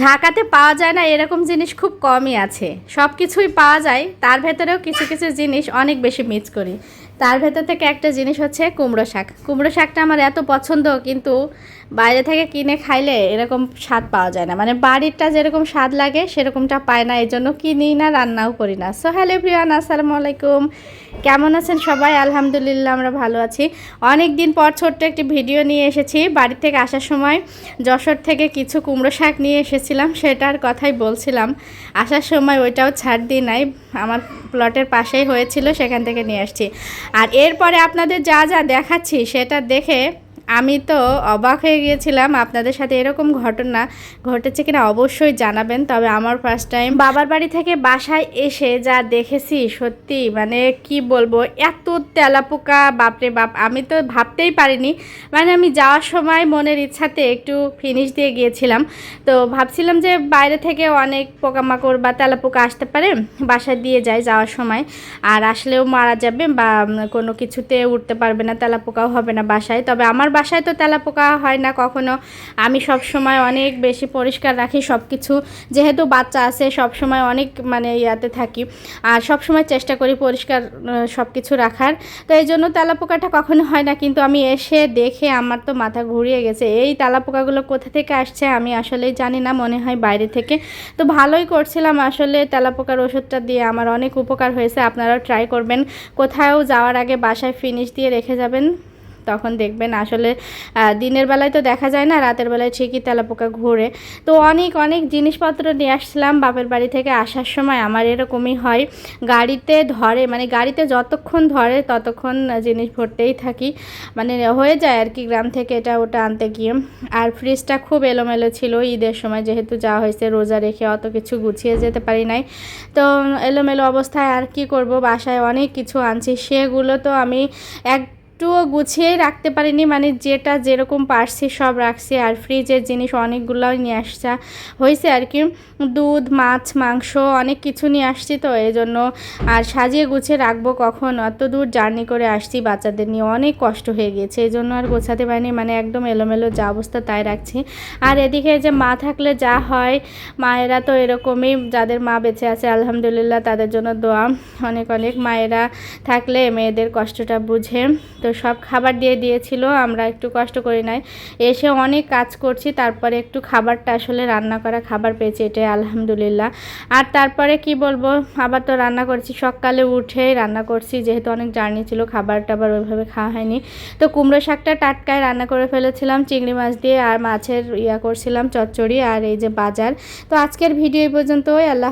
ঢাকাতে পাওয়া যায় না এরকম জিনিস খুব কমই আছে। সব কিছুই পাওয়া যায়, তার ভেতরেও কিছু কিছু জিনিস অনেক বেশি মিস করি। তার ভেতর থেকে একটা জিনিস হচ্ছে কুমড়ো শাক। কুমড়ো শাকটা আমার এত পছন্দ, কিন্তু বাইরে থেকে কিনে খাইলে এরকম স্বাদ পাওয়া যায় না। মানে বাড়িরটা যেরকম স্বাদ লাগে সেরকমটা পায় না, এই জন্য কিনি না, রান্নাও করি না। সো হ্যালো এভরিওয়ান, আসসালামু আলাইকুম। কেমন আছেন সবাই? আলহামদুলিল্লাহ আমরা ভালো আছি। অনেক দিন পর ছোট্ট একটি ভিডিও নিয়ে এসেছি। বাড়ি থেকে আসার সময় যশোর থেকে কিছু কুমড়ো শাক নিয়ে এসেছিলাম, সেটার কথাই বলছিলাম। আসার সময় ওইটাও ছাড় দিই নাই, আমার প্লটের পাশেই হয়েছিল, সেখান থেকে নিয়ে আসছি। আর এরপরে আপনাদের যা যা দেখাচ্ছি সেটা দেখে আমি তো অবাক হয়ে গিয়েছিলাম। আপনাদের সাথে এরকম ঘটনা ঘটেছে কিনা অবশ্যই জানাবেন। তবে আমার ফার্স্ট টাইম বাবার বাড়ি থেকে বাসায় এসে যা দেখেছি, সত্যি মানে কি বলবো, এত তেলাপোকা, বাপরে বাপ, আমি তো ভাবতেই পারিনি। মানে আমি যাওয়ার সময় মনের ইচ্ছাতে একটু ফিনিশ দিয়ে গিয়েছিলাম, তো ভাবছিলাম যে বাইরে থেকে অনেক পোকামাকড় বা তেলাপোকা আসতে পারে, বাসায় দিয়ে যায় যাওয়ার সময়, আর আসলেও মারা যাবে বা কোনো কিছুতে উঠতে পারবে না, তেলাপোকাও হবে না বাসায়। তবে আমার বাসায় তো তেলাপোকা হয় না কখনো। আমি সব সময় অনেক বেশি পরিষ্কার রাখি সব কিছু, যেহেতু বাচ্চা আছে সব সময় অনেক মানে ইয়াতে থাকি, আর সব সময় চেষ্টা করি পরিষ্কার সব কিছু রাখার। তো এই জন্য তেলাপোকাটা কখনো হয় না, কিন্তু আমি এসে দেখে আমার তো মাথা ঘুরিয়ে গেছে। এই তেলাপোকাগুলো কোথা থেকে আসছে আমি আসলেই জানি না, মনে হয় বাইরে থেকে। তো ভালোই করছিলাম আসলে, তেলাপোকার ওষুধটা দিয়ে আমার অনেক উপকার হয়েছে। আপনারাও ট্রাই করবেন, কোথাও যাওয়ার আগে বাসায় ফিনিশ দিয়ে রেখে যাবেন, তখন দেখবেন আসলে দিনের বেলায় তো দেখা যায় না, রাতের বেলায় ঠিকই তেলাপোকা ঘুরে। তো অনেক অনেক জিনিসপত্র নিয়ে আসছিলাম বাপের বাড়ি থেকে। আসার সময় আমার এরকমই হয়, গাড়িতে ধরে, মানে গাড়িতে যতক্ষণ ধরে ততক্ষণ জিনিস ভরতেই থাকি, মানে হয়ে যায় আর কি, গ্রাম থেকে এটা ওটা আনতে গিয়ে। আর ফ্রিজটা খুব এলোমেলো ছিল, ঈদের সময় যেহেতু যাওয়া হয়েছে, রোজা রেখে অত কিছু গুছিয়ে যেতে পারি নাই। তো এলোমেলো অবস্থায় আর কি করব, বাসায় অনেক কিছু আনছি, সেগুলো তো আমি একটুও গুছিয়েই রাখতে পারিনি, মানে যেটা যেরকম পারছি সব রাখছি। আর ফ্রিজের জিনিস অনেকগুলোই নিয়ে আসা হয়েছে আর কি, দুধ, মাছ, মাংস, অনেক কিছু নিয়ে আসছি, তো এই জন্য আর সাজিয়ে গুছিয়ে রাখবো কখন, অত দূর জার্নি করে আসছি বাচ্চাদের নিয়ে, অনেক কষ্ট হয়ে গিয়েছে, এই জন্য আর গোছাতে পারিনি, মানে একদম এলোমেলো যা অবস্থা তাই রাখছি। আর এদিকে যে মা থাকলে যা হয়, মায়েরা তো এরকমই, যাদের মা বেঁচে আছে আলহামদুলিল্লাহ, তাদের জন্য দোয়া অনেক অনেক। মায়েরা থাকলে মেয়েদের কষ্টটা বুঝে। তো সব খাবার দিয়ে দিয়েছিল, আমরা একটু কষ্ট করি নাই, এসে অনেক কাজ করছি, তারপরে একটু খাবারটা আসলে রান্না করা খাবার পেয়েছি, এটাই আলহামদুলিল্লাহ। আর তারপরে কি বলবো, আবার তো রান্না করছি, সকালে উঠে রান্না করছি, যেহেতু অনেক জার্নি ছিল, খাবার টাবার ওইভাবে খাওয়া হয়নি। তো কুমড়ো শাকটা টাটকায় রান্না করে ফেলেছিলাম চিংড়ি মাছ দিয়ে, আর মাছের করছিলাম চচ্চড়ি, আর এই যে বাজার। তো আজকের ভিডিও এই পর্যন্তই। আল্লাহ।